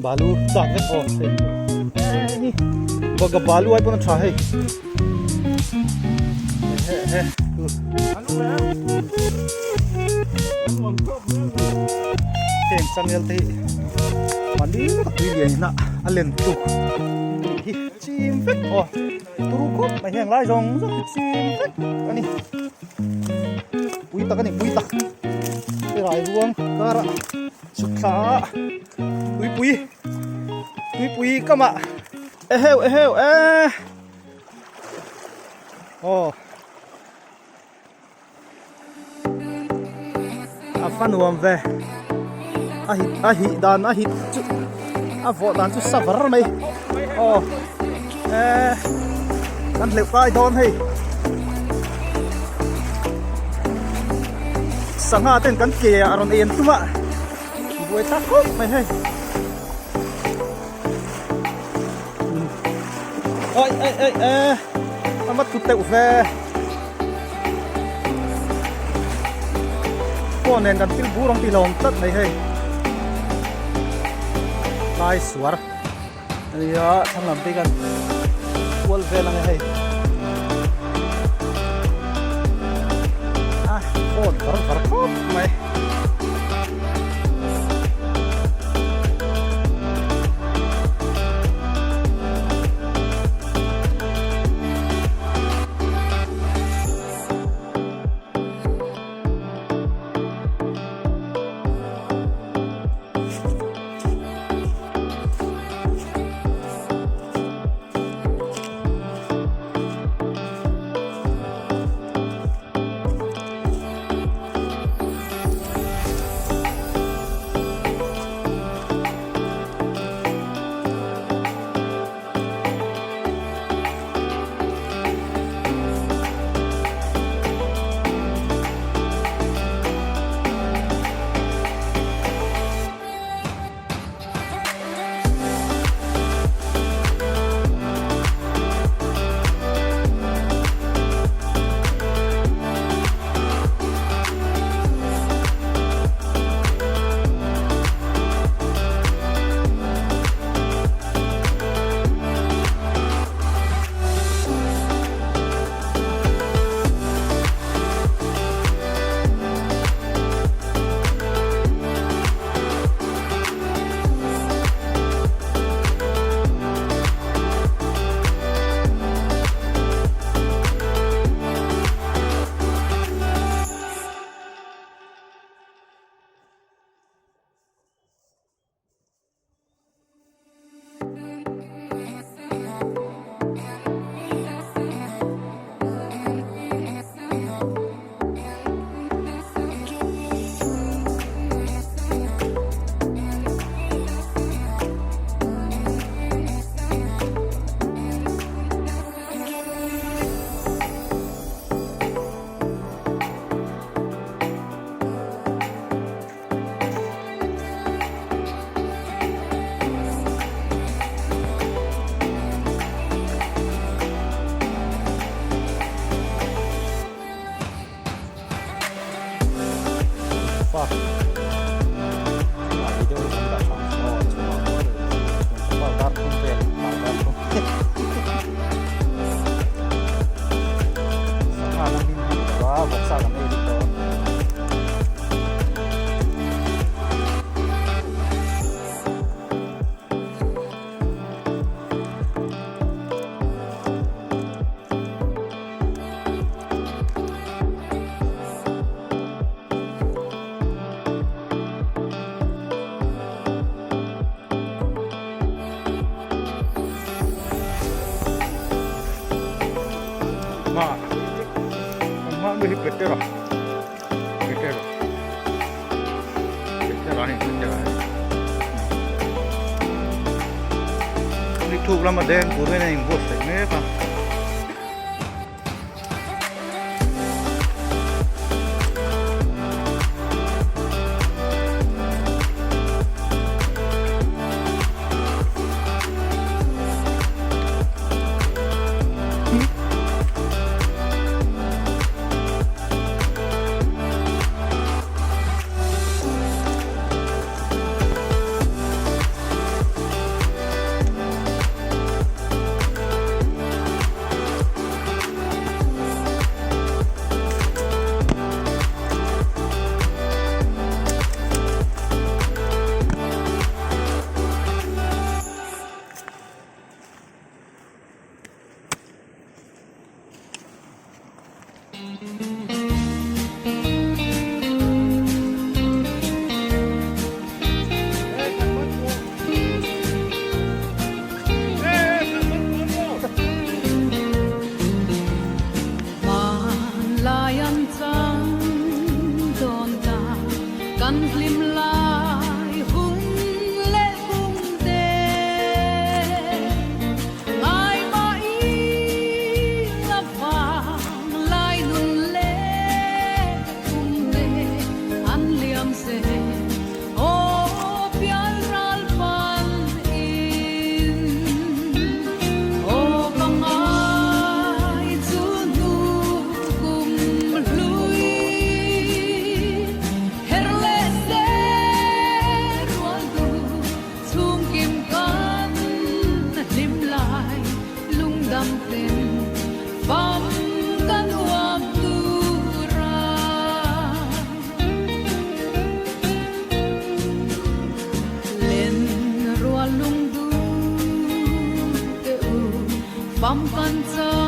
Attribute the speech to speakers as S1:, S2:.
S1: balu tak kan oh ni baga balu ai pun try tu teng samel te mandi ka tuilian na alen tu chim fet oh turu ko mai hang lai jong so chim fet ani pui tak ani pui tak te rai ruang kara sukha pui kama eheu oh afan wam ve ahi dan ahi chu avo dan chu savar mai oh kan leu kai don hei sanga ten kan ke aron en tuma buai ta ko mai hei oi amat tu teu ve ko nen kan til burong tilong tat mai hei lai suar ya thang lam te kan wal ve lang hei on var ko mai Beli petera nih petera ini tuh lama deh, burunya yang bos, ini apa?
S2: กันกลิมลายหุ่นและหุ่นเดไอมาอีละฟางลายนุ่นเล่หุ่นเดอันเลียมเสโอเปียรัลฟันอินโอบังไอจูนูกุมลุยฟังกันว่าตูราเล่นรัวลุงดูเตอูฟังกันจา